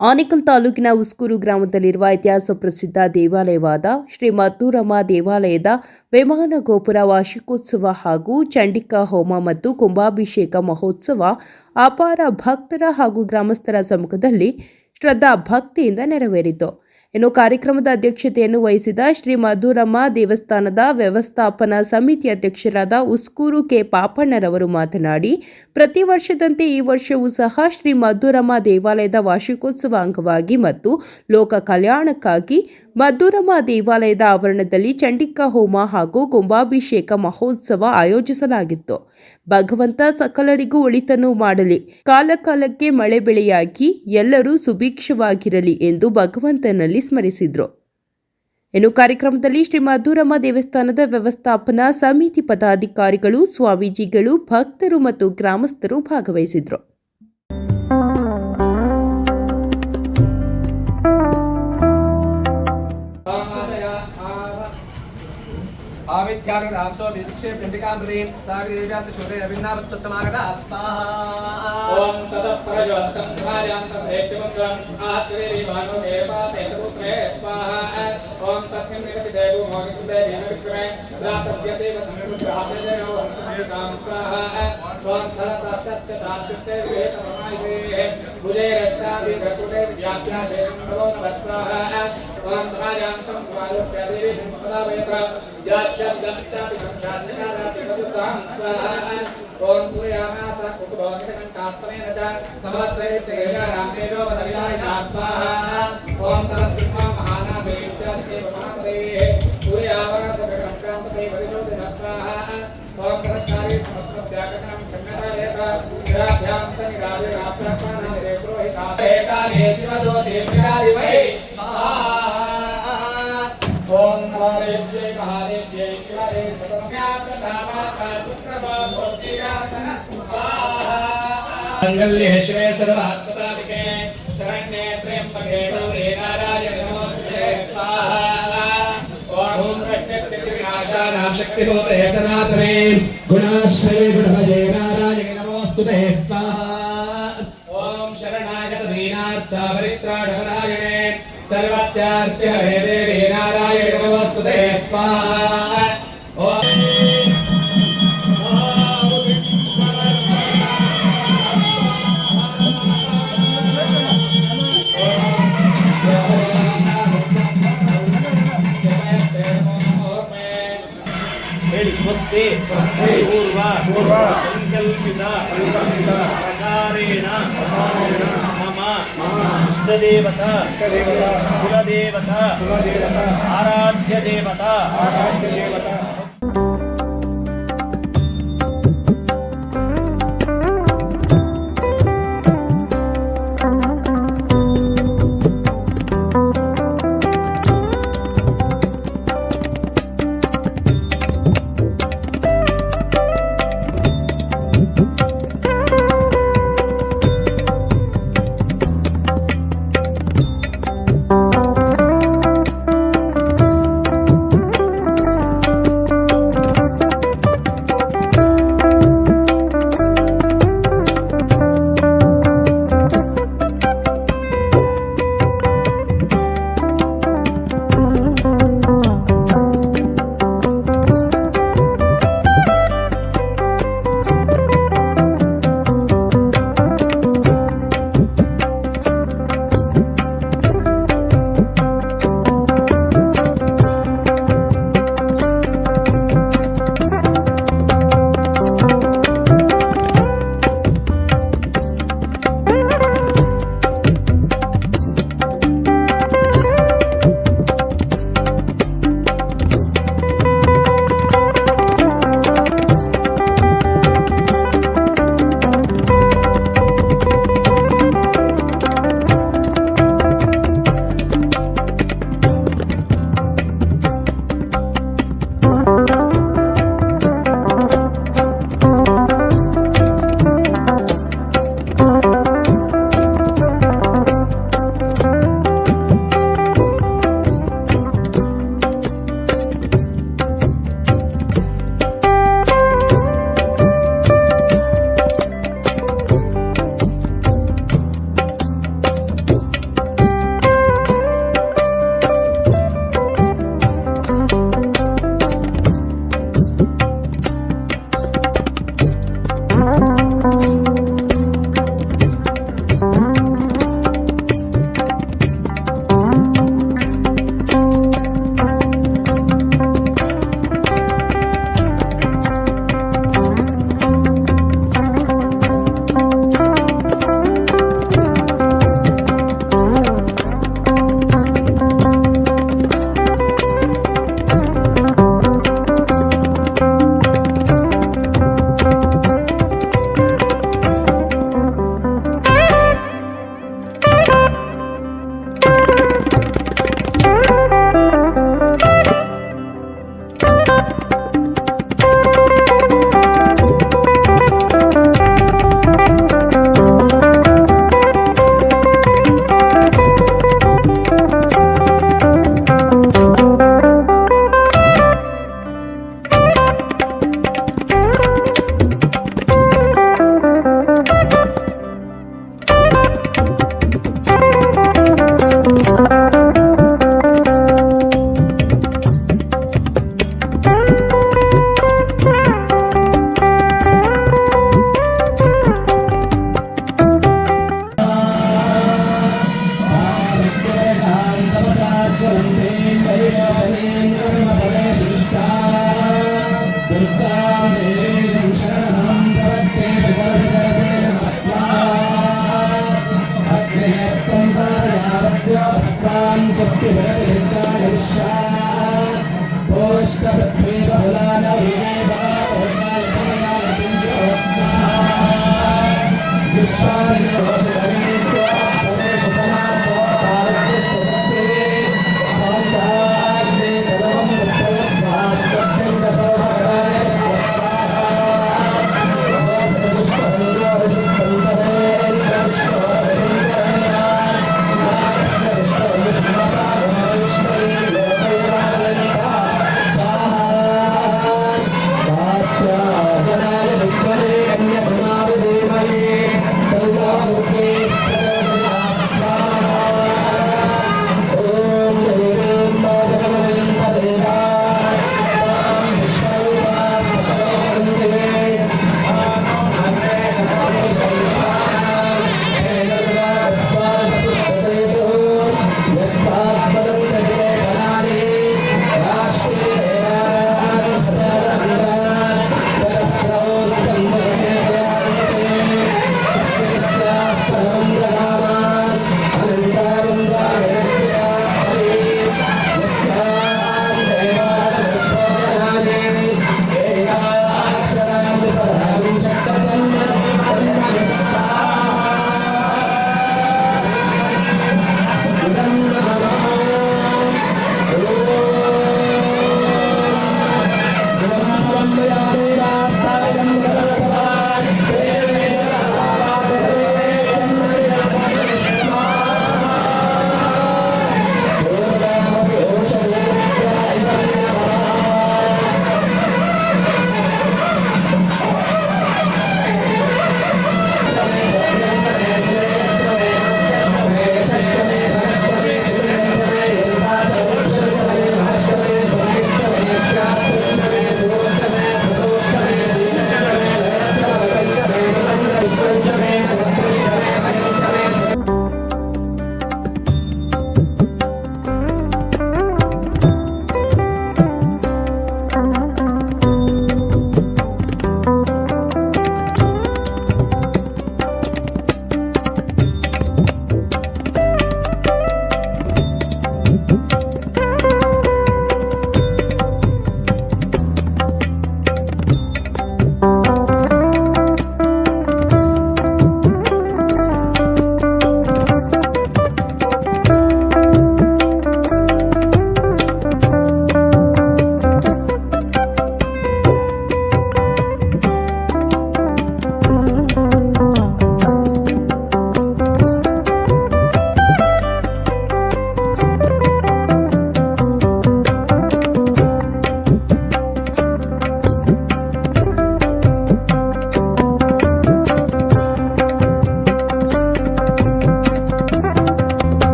ಆನೇಕಲ್ ತಾಲೂಕಿನ ಉಸ್ಕೂರು ಗ್ರಾಮದಲ್ಲಿರುವ ಇತಿಹಾಸ ಪ್ರಸಿದ್ಧ ದೇವಾಲಯವಾದ ಶ್ರೀ ಮದ್ದೂರಮ್ಮ ದೇವಾಲಯದ ವಿಮಾನ ಗೋಪುರ ವಾರ್ಷಿಕೋತ್ಸವ ಹಾಗೂ ಚಂಡಿಕಾ ಹೋಮ ಮತ್ತು ಕುಂಭಾಭಿಷೇಕ ಮಹೋತ್ಸವ ಅಪಾರ ಭಕ್ತರ ಹಾಗೂ ಗ್ರಾಮಸ್ಥರ ಸಮ್ಮುಖದಲ್ಲಿ ಶ್ರದ್ಧಾ ಭಕ್ತಿಯಿಂದ ನೆರವೇರಿತು. ಇನ್ನು ಕಾರ್ಯಕ್ರಮದ ಅಧ್ಯಕ್ಷತೆಯನ್ನು ವಹಿಸಿದ ಶ್ರೀ ಮದ್ದೂರಮ್ಮ ದೇವಸ್ಥಾನದ ವ್ಯವಸ್ಥಾಪನಾ ಸಮಿತಿ ಅಧ್ಯಕ್ಷರಾದ ಉಸ್ಕೂರು ಕೆ ಪಾಪಣ್ಣರವರು ಮಾತನಾಡಿ, ಪ್ರತಿ ವರ್ಷದಂತೆ ಈ ವರ್ಷವೂ ಸಹ ಶ್ರೀ ಮದ್ದೂರಮ್ಮ ದೇವಾಲಯದ ವಾರ್ಷಿಕೋತ್ಸವ ಅಂಗವಾಗಿ ಮತ್ತು ಲೋಕ ಕಲ್ಯಾಣಕ್ಕಾಗಿ ಮದ್ದೂರಮ್ಮ ದೇವಾಲಯದ ಆವರಣದಲ್ಲಿ ಚಂಡಿಕಾ ಹೋಮ ಹಾಗೂ ಕುಂಭಾಭಿಷೇಕ ಮಹೋತ್ಸವ ಆಯೋಜಿಸಲಾಗಿತ್ತು. ಭಗವಂತ ಸಕಲರಿಗೂ ಒಳಿತನ್ನು ಮಾಡಲಿ, ಕಾಲಕಾಲಕ್ಕೆ ಮಳೆ ಬೆಳೆಯಾಗಿ ಎಲ್ಲರೂ ಸುಭಿಕ್ಷವಾಗಿರಲಿ ಎಂದು ಭಗವಂತನಲ್ಲಿ ಸ್ಮರಿಸಿದರು. ಇನ್ನು ಕಾರ್ಯಕ್ರಮದಲ್ಲಿ ಶ್ರೀ ಮದ್ದೂರಮ್ಮ ದೇವಸ್ಥಾನದ ವ್ಯವಸ್ಥಾಪನಾ ಸಮಿತಿ ಪದಾಧಿಕಾರಿಗಳು, ಸ್ವಾಮೀಜಿಗಳು, ಭಕ್ತರು ಮತ್ತು ಗ್ರಾಮಸ್ಥರು ಭಾಗವಹಿಸಿದರು. आविध्यागदांसो विक्षेप चंडिकां प्रति साविदेव्यात् शोधे अभिन्नावस्तत्तमागता स्वाहा ओम तदप्रयोक्तं भार्यान्तं देवमंगलम् आचरेरि मानो देवपाते पुत्रे स्वाहा ओम तस्मिन् निगति देवो मोगिसुदे विक्रमे रातव्यते वसमेन्द्रादेवो हंसमेकां स्वाहा ओम सरतस्तस्य तात्युक्ते वेतममायिते भुजे रक्तादि गकुटे व्याप्या देवो नमस्वाहा ओम भार्यान्तं स्वारुप्यादेवी संपदावयता याशब्दस्तापि संसारनाराति वदतां स्वाहा ओम पुरयामासा कुकुडोनिकंटात्मनेन च समत्रे सेव्या रामदेवो वदविलायना स्वाहा ओम तरस्सिंहं महानामेत्यादिते महापदे पुरयामासकंटात्मने वदिशोदिन स्वाहा ओम तरस्कारे समस्तव्याकरणं क्षम्यतायेता निराभ्यां तनिराजे राप्रात्मानां देवरोहिता एकादेशिवदो देव्यादिवै स्वाहा ओम नमोदेव्यै महादेव्यै शिवाय सतम्यात्मनामाका सुप्रभातोत्तियासना स्वाहा मंगल्ये शिवे सर्वात्मसाधिके शरण्ये त्र्यंबके गौरी नारायणे नमोस्तुते स्वाहा ओम रक्षतिविनाशानां शक्तिभूते सनातने गुणाश्रये गुणभजे नारायणे नमोस्तुते स्वाहा ओम शरणागत दीनार्थ परित्राणपरायणे सर्वस्यार्थ हरे देवी नारायण नमोस्तुते स्वाहा स्वस्ति पूर्व संकल्पित प्रकारेण मम इष्टदेवता कुलदेवता आराध्य देवता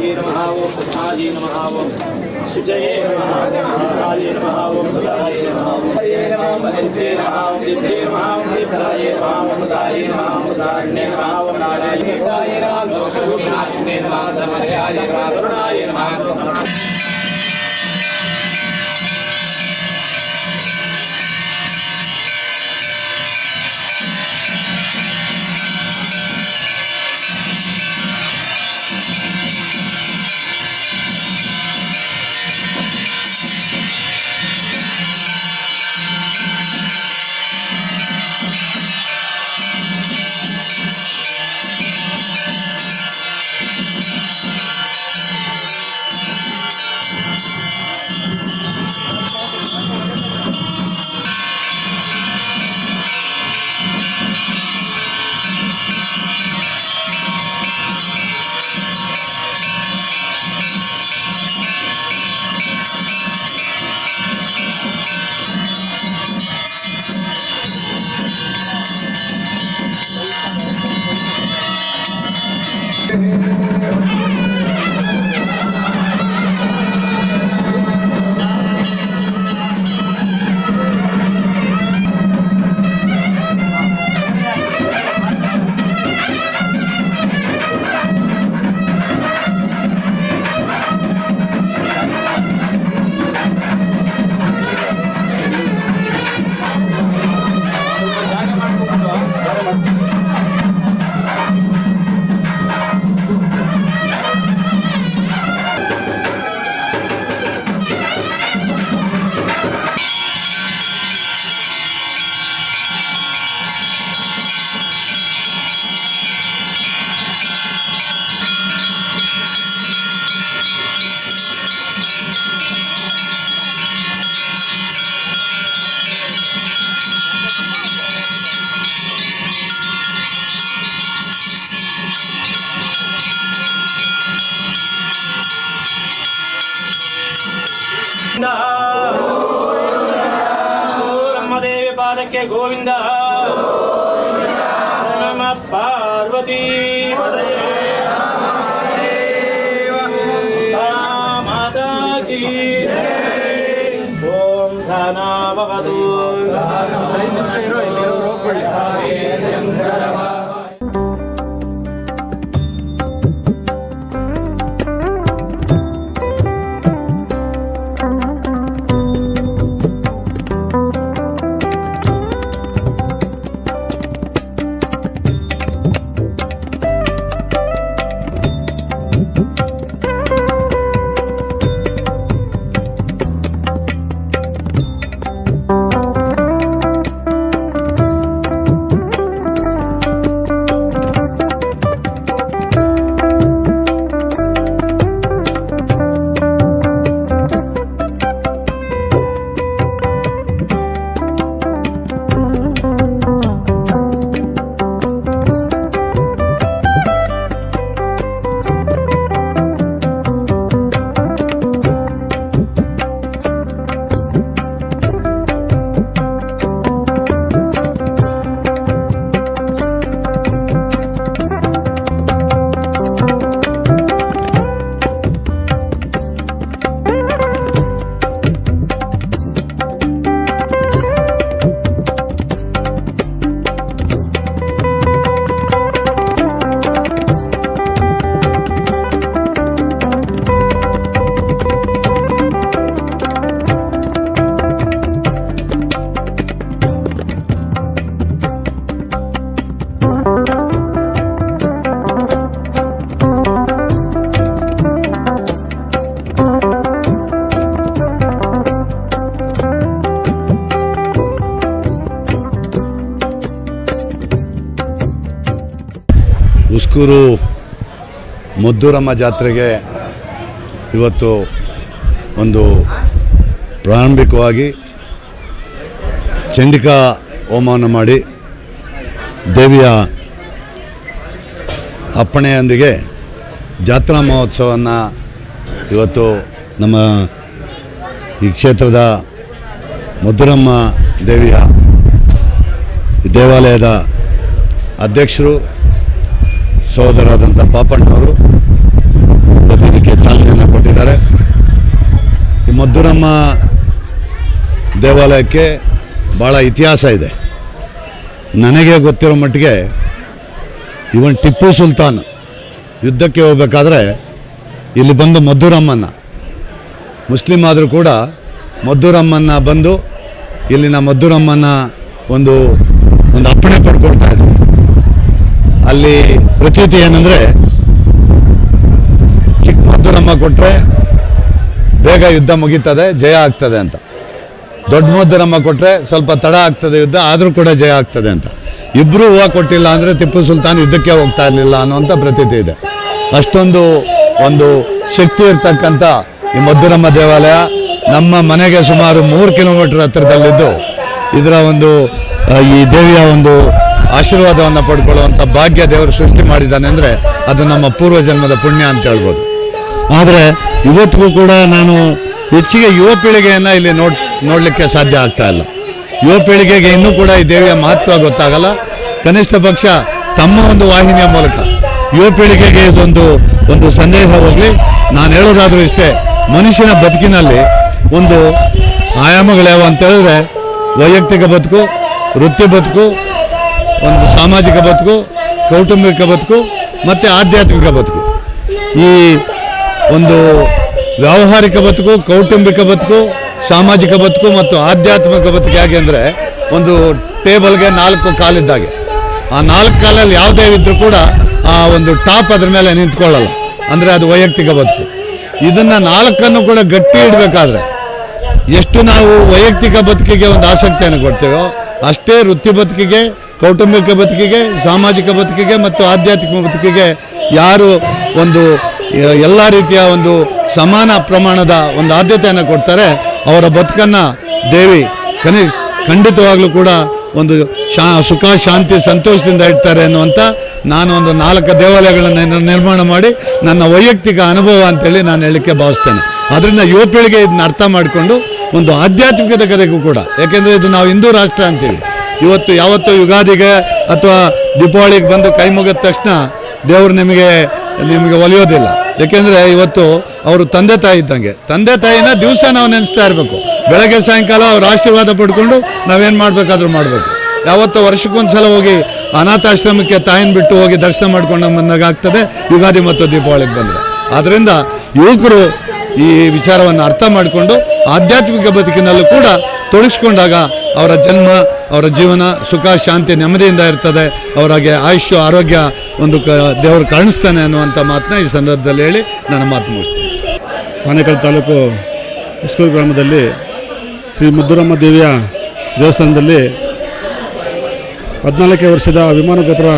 स्वाहायै नमः ओम स्वाहायै नमः ओम शुचये नमः स्वाहायै नमः ओम सदायै नमः ओम हरे नमः महेन्द्रे नमः ओम दिव्ये नमः ओम देवतायै नमः ओम सदायै नमः ओम सारण्ये नमः ओम नारायणाय नमः दोषविनाशिने नमः समर्याय नमः करुणाय नमः ब्रह्मदेवी पादके गोविंद नमः पार्वती माता की ओम सहना भवतु ಉಸ್ಕೂರು ಮುದ್ದೂರಮ್ಮ ಜಾತ್ರೆಗೆ ಇವತ್ತು ಒಂದು ಪ್ರಾರಂಭಿಕವಾಗಿ ಚಂಡಿಕಾ ಹೋಮವನ್ನು ಮಾಡಿ ದೇವಿಯ ಅಪ್ಪಣೆಯೊಂದಿಗೆ ಜಾತ್ರಾ ಮಹೋತ್ಸವವನ್ನು ಇವತ್ತು ನಮ್ಮ ಈ ಕ್ಷೇತ್ರದ ಮುದ್ದೂರಮ್ಮ ದೇವಿಯ ದೇವಾಲಯದ ಅಧ್ಯಕ್ಷರು ಸಹೋದರಾದಂಥ ಪಾಪಣ್ಣವರು ಇದಕ್ಕೆ ಚಾಲನೆಯನ್ನು ಕೊಟ್ಟಿದ್ದಾರೆ. ಈ ಮದ್ದೂರಮ್ಮ ದೇವಾಲಯಕ್ಕೆ ಭಾಳ ಇತಿಹಾಸ ಇದೆ. ನನಗೆ ಗೊತ್ತಿರೋ ಮಟ್ಟಿಗೆ ಇವನ್ ಟಿಪ್ಪು ಸುಲ್ತಾನ್ ಯುದ್ಧಕ್ಕೆ ಹೋಗಬೇಕಾದ್ರೆ ಇಲ್ಲಿ ಬಂದು ಮದ್ದೂರಮ್ಮನ, ಮುಸ್ಲಿಂ ಆದರೂ ಕೂಡ ಮದ್ದೂರಮ್ಮನ ಬಂದು ಇಲ್ಲಿನ ಮದ್ದೂರಮ್ಮನ ಒಂದು ಅಪ್ಪಣೆ ಪಡ್ಕೊಳ್ತಾ ಇದ್ರು. ಅಲ್ಲಿ ಪ್ರತೀತಿ ಏನಂದರೆ, ಚಿಕ್ಕ ಮದ್ದೂರಮ್ಮ ಕೊಟ್ಟರೆ ಬೇಗ ಯುದ್ಧ ಮುಗೀತದೆ, ಜಯ ಆಗ್ತದೆ ಅಂತ. ದೊಡ್ಡ ಮದ್ದೂರಮ್ಮ ಕೊಟ್ಟರೆ ಸ್ವಲ್ಪ ತಡ ಆಗ್ತದೆ ಯುದ್ಧ, ಆದರೂ ಕೂಡ ಜಯ ಆಗ್ತದೆ ಅಂತ. ಇಬ್ಬರು ಹೂವು ಕೊಟ್ಟಿಲ್ಲ ಅಂದರೆ ಟಿಪ್ಪು ಸುಲ್ತಾನ್ ಯುದ್ಧಕ್ಕೆ ಹೋಗ್ತಾ ಇರಲಿಲ್ಲ ಅನ್ನುವಂಥ ಪ್ರತೀತಿ ಇದೆ. ಅಷ್ಟೊಂದು ಒಂದು ಶಕ್ತಿ ಇರ್ತಕ್ಕಂಥ ಈ ಮದ್ದೂರಮ್ಮ ದೇವಾಲಯ ನಮ್ಮ ಮನೆಗೆ ಸುಮಾರು 3 ಕಿಲೋಮೀಟರ್ ಹತ್ತಿರದಲ್ಲಿದ್ದು, ಇದರ ಈ ದೇವಿಯ ಆಶೀರ್ವಾದವನ್ನು ಪಡ್ಕೊಳ್ಳುವಂಥ ಭಾಗ್ಯ ದೇವರು ಸೃಷ್ಟಿ ಮಾಡಿದ್ದಾನೆ ಅಂದರೆ ಅದು ನಮ್ಮ ಪೂರ್ವಜನ್ಮದ ಪುಣ್ಯ ಅಂತ ಹೇಳ್ಬೋದು. ಆದರೆ ಇವತ್ತಿಗೂ ಕೂಡ ನಾನು ಹೆಚ್ಚಿಗೆ ಯುವ ಪೀಳಿಗೆಯನ್ನು ಇಲ್ಲಿ ನೋಡಲಿಕ್ಕೆ ಸಾಧ್ಯ ಆಗ್ತಾ ಇಲ್ಲ. ಯುವ ಪೀಳಿಗೆಗೆ ಇನ್ನೂ ಕೂಡ ಈ ದೇವಿಯ ಮಹತ್ವ ಗೊತ್ತಾಗಲ್ಲ. ಕನಿಷ್ಠ ಪಕ್ಷ ತಮ್ಮ ವಾಹಿನಿಯ ಮೂಲಕ ಯುವ ಪೀಳಿಗೆಗೆ ಇದೊಂದು ಸಂದೇಶ ಹೋಗಲಿ. ನಾನು ಹೇಳೋದಾದರೂ ಇಷ್ಟೇ, ಮನುಷ್ಯನ ಬದುಕಿನಲ್ಲಿ ಆಯಾಮಗಳು ಯಾವ ಅಂತ ಹೇಳಿದ್ರೆ, ವೈಯಕ್ತಿಕ ಬದುಕು, ವೃತ್ತಿ ಬದುಕು, ಸಾಮಾಜಿಕ ಬದುಕು, ಕೌಟುಂಬಿಕ ಬದುಕು ಮತ್ತು ಆಧ್ಯಾತ್ಮಿಕ ಬದುಕು. ಈ ವ್ಯಾವಹಾರಿಕ ಬದುಕು, ಕೌಟುಂಬಿಕ ಬದುಕು, ಸಾಮಾಜಿಕ ಬದುಕು ಮತ್ತು ಆಧ್ಯಾತ್ಮಿಕ ಬದುಕು ಹೇಗೆ ಅಂದರೆ, ಟೇಬಲ್ಗೆ 4 ಕಾಲಿದ್ದಾಗೆ. ಆ 4 ಕಾಲಲ್ಲಿ ಯಾವುದೇ ಇದ್ದರೂ ಕೂಡ ಆ ಟಾಪ್ ಅದ್ರ ಮೇಲೆ ನಿಂತ್ಕೊಳ್ಳಲ್ಲ, ಅಂದರೆ ಅದು ವೈಯಕ್ತಿಕ ಬದುಕು. ಇದನ್ನು 4 ಕೂಡ ಗಟ್ಟಿ ಇಡಬೇಕಾದ್ರೆ ಎಷ್ಟು ನಾವು ವೈಯಕ್ತಿಕ ಬದುಕಿಗೆ ಆಸಕ್ತಿಯನ್ನು ಕೊಡ್ತೇವೋ, ಅಷ್ಟೇ ವೃತ್ತಿ ಬದುಕಿಗೆ, ಕೌಟುಂಬಿಕ ಬದುಕಿಗೆ, ಸಾಮಾಜಿಕ ಬದುಕಿಗೆ ಮತ್ತು ಆಧ್ಯಾತ್ಮಿಕ ಬದುಕಿಗೆ ಯಾರು ಎಲ್ಲ ರೀತಿಯ ಸಮಾನ ಪ್ರಮಾಣದ ಆದ್ಯತೆಯನ್ನು ಕೊಡ್ತಾರೆ, ಅವರ ಬದುಕನ್ನು ದೇವಿ ಖಂಡಿತವಾಗ್ಲೂ ಕೂಡ ಸುಖ, ಶಾಂತಿ, ಸಂತೋಷದಿಂದ ಇಡ್ತಾರೆ ಅನ್ನುವಂಥ ನಾನು 4 ದೇವಾಲಯಗಳನ್ನು ನಿರ್ಮಾಣ ಮಾಡಿ ನನ್ನ ವೈಯಕ್ತಿಕ ಅನುಭವ ಅಂತೇಳಿ ನಾನು ಹೇಳಲಿಕ್ಕೆ ಭಾವಿಸ್ತೇನೆ. ಅದರಿಂದ ಯುವ ಪೀಳಿಗೆ ಇದನ್ನ ಅರ್ಥ ಮಾಡಿಕೊಂಡು ಆಧ್ಯಾತ್ಮಿಕತೆ ಕಡೆಗೂ ಕೂಡ, ಯಾಕೆಂದರೆ ಇದು ನಾವು ಹಿಂದೂ ರಾಷ್ಟ್ರ ಅಂತೀವಿ. ಯಾವತ್ತೂ ಯುಗಾದಿಗೆ ಅಥವಾ ದೀಪಾವಳಿಗೆ ಬಂದು ಕೈ ಮುಗಿದ ತಕ್ಷಣ ದೇವರು ನಿಮಗೆ ಒಲಿಯೋದಿಲ್ಲ. ಯಾಕೆಂದರೆ ಇವತ್ತು ಅವರು ತಂದೆ ತಾಯಿ ಇದ್ದಂಗೆ. ತಂದೆ ತಾಯಿನ ದಿವಸ ನಾವು ನೆನೆಸ್ತಾ ಇರಬೇಕು. ಬೆಳಗ್ಗೆ ಸಾಯಂಕಾಲ ಅವ್ರ ಆಶೀರ್ವಾದ ಪಡ್ಕೊಂಡು ನಾವೇನು ಮಾಡಬೇಕಾದ್ರೂ ಮಾಡಬೇಕು. ಯಾವತ್ತೂ ವರ್ಷಕ್ಕೊಂದ್ಸಲ ಹೋಗಿ ಅನಾಥಾಶ್ರಮಕ್ಕೆ ತಾಯಿನ ಬಿಟ್ಟು ಹೋಗಿ ದರ್ಶನ ಮಾಡ್ಕೊಂಡು ಬಂದಾಗ್ತದೆ ಯುಗಾದಿ ಮತ್ತು ದೀಪಾವಳಿಗೆ ಬಂದರೆ. ಆದ್ದರಿಂದ ಯುವಕರು ಈ ವಿಚಾರವನ್ನು ಅರ್ಥ ಮಾಡಿಕೊಂಡು ಆಧ್ಯಾತ್ಮಿಕ ಬದುಕಿನಲ್ಲೂ ಕೂಡ ತೊಡಗಿಸ್ಕೊಂಡಾಗ ಅವರ ಜನ್ಮ, ಅವರ ಜೀವನ ಸುಖ, ಶಾಂತಿ, ನೆಮ್ಮದಿಯಿಂದ ಇರ್ತದೆ. ಅವರಿಗೆ ಆಯುಷ್ಯ, ಆರೋಗ್ಯ ದೇವರು ಕಾಣಿಸ್ತಾನೆ ಅನ್ನುವಂಥ ಮಾತನ್ನ ಈ ಸಂದರ್ಭದಲ್ಲಿ ಹೇಳಿ ನನ್ನ ಮಾತು ಮುಗಿಸ್ತೀನಿ. ಆನೇಕಲ್ ತಾಲೂಕು ಉಸ್ಕೂರು ಗ್ರಾಮದಲ್ಲಿ ಶ್ರೀ ಮದ್ದೂರಮ್ಮ ದೇವಿಯ ದೇವಸ್ಥಾನದಲ್ಲಿ 14ನೇ ವರ್ಷದ ವಿಮಾನ ಗೋಪುರ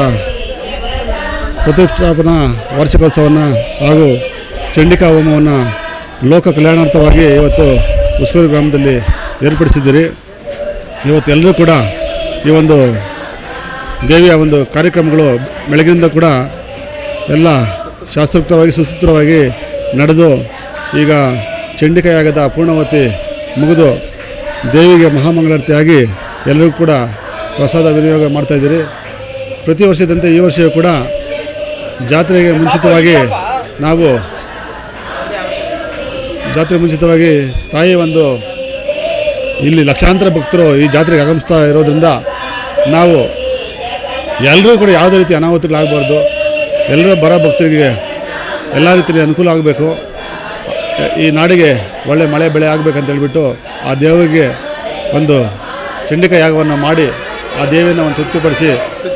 ಪ್ರತಿಷ್ಠಾಪನಾ ವಾರ್ಷಿಕೋತ್ಸವವನ್ನು ಹಾಗೂ ಚಂಡಿಕಾ ಹೋಮವನ್ನು ಲೋಕ ಕಲ್ಯಾಣಾರ್ಥವಾಗಿ ಇವತ್ತು ಉಸ್ಕೂರು ಗ್ರಾಮದಲ್ಲಿ ಏರ್ಪಡಿಸಿದ್ದೀರಿ. ಇವತ್ತು ಎಲ್ಲರೂ ಕೂಡ ಈ ದೇವಿಯ ಕಾರ್ಯಕ್ರಮಗಳು ಬೆಳಗಿನಿಂದ ಕೂಡ ಎಲ್ಲ ಶಾಸ್ತ್ರೋಕ್ತವಾಗಿ ಸುಸೂತ್ರವಾಗಿ ನಡೆದು ಈಗ ಚಂಡಿಕಾ ಯಾಗದ ಪೂರ್ಣವತಿ ಮುಗಿದು ದೇವಿಗೆ ಮಹಾಮಂಗಳಾರತಿಯಾಗಿ ಎಲ್ಲರಿಗೂ ಕೂಡ ಪ್ರಸಾದ ವಿನಿಯೋಗ ಮಾಡ್ತಾಯಿದ್ದೀರಿ. ಪ್ರತಿ ವರ್ಷದಂತೆ ಈ ವರ್ಷವೂ ಕೂಡ ಜಾತ್ರೆಗೆ ಮುಂಚಿತವಾಗಿ ತಾಯಿ ಇಲ್ಲಿ ಲಕ್ಷಾಂತರ ಭಕ್ತರು ಈ ಜಾತ್ರೆಗೆ ಆಗಮಿಸ್ತಾ ಇರೋದ್ರಿಂದ ನಾವು ಎಲ್ಲರೂ ಕೂಡ ಯಾವುದೇ ರೀತಿ ಅನಾಹುತಗಳಾಗಬಾರ್ದು. ಎಲ್ಲರೂ ಬರೋ ಭಕ್ತರಿಗೆ ಎಲ್ಲ ರೀತಿಯಲ್ಲಿ ಅನುಕೂಲ ಆಗಬೇಕು. ಈ ನಾಡಿಗೆ ಒಳ್ಳೆ ಮಳೆ ಬೆಳೆ ಆಗಬೇಕಂತ ಹೇಳ್ಬಿಟ್ಟು ಆ ದೇವರಿಗೆ ಚಂಡಿಕಾ ಯಾಗವನ್ನು ಮಾಡಿ ಆ ದೇವಿಯನ್ನು ತೃಪ್ತಿಪಡಿಸಿ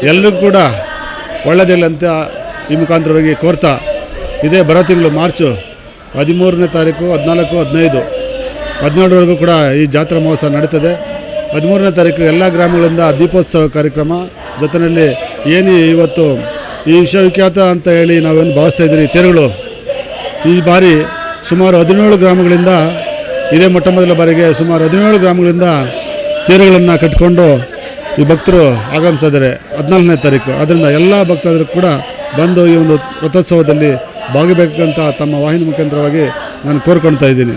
ಎಲ್ಲರಿಗೂ ಕೂಡ ಒಳ್ಳೆಯದಿಲ್ಲ ಅಂತ ಈ ಮುಖಾಂತರವಾಗಿ ಕೋರ್ತಾ, ಇದೇ ಬರೋ ತಿಂಗಳು ಮಾರ್ಚ್ 13ನೇ ತಾರೀಕು, 14, 15, 17ವರೆಗೂ ಕೂಡ ಈ ಜಾತ್ರಾ ಮಹೋತ್ಸವ ನಡೀತದೆ. 13ನೇ ತಾರೀಕು ಎಲ್ಲ ಗ್ರಾಮಗಳಿಂದ ದೀಪೋತ್ಸವ ಕಾರ್ಯಕ್ರಮ ಜೊತೆಯಲ್ಲಿ ಇವತ್ತು ಈ ವಿಶ್ವವಿಖ್ಯಾತ ಅಂತ ಹೇಳಿ ನಾವೇನು ಭಾವಿಸ್ತಾ ಇದ್ದೀರಿ ತೇರುಗಳು, ಈ ಬಾರಿ ಸುಮಾರು 17 ಗ್ರಾಮಗಳಿಂದ ಇದೇ ಮೊಟ್ಟ ಮೊದಲ ಬಾರಿಗೆ ಸುಮಾರು 17 ಗ್ರಾಮಗಳಿಂದ ತೇರುಗಳನ್ನು ಕಟ್ಟಿಕೊಂಡು ಈ ಭಕ್ತರು ಆಗಮಿಸಿದ್ದಾರೆ 14ನೇ ತಾರೀಕು. ಅದರಿಂದ ಎಲ್ಲ ಭಕ್ತರು ಕೂಡ ಬಂದು ಈ ರಥೋತ್ಸವದಲ್ಲಿ ಭಾಗವಹಿಸಬೇಕಂತ ತಮ್ಮ ವಾಹಿನಿ ಮುಖಾಂತರವಾಗಿ ನಾನು ಕೋರ್ಕೊಳ್ತಾ ಇದ್ದೀನಿ.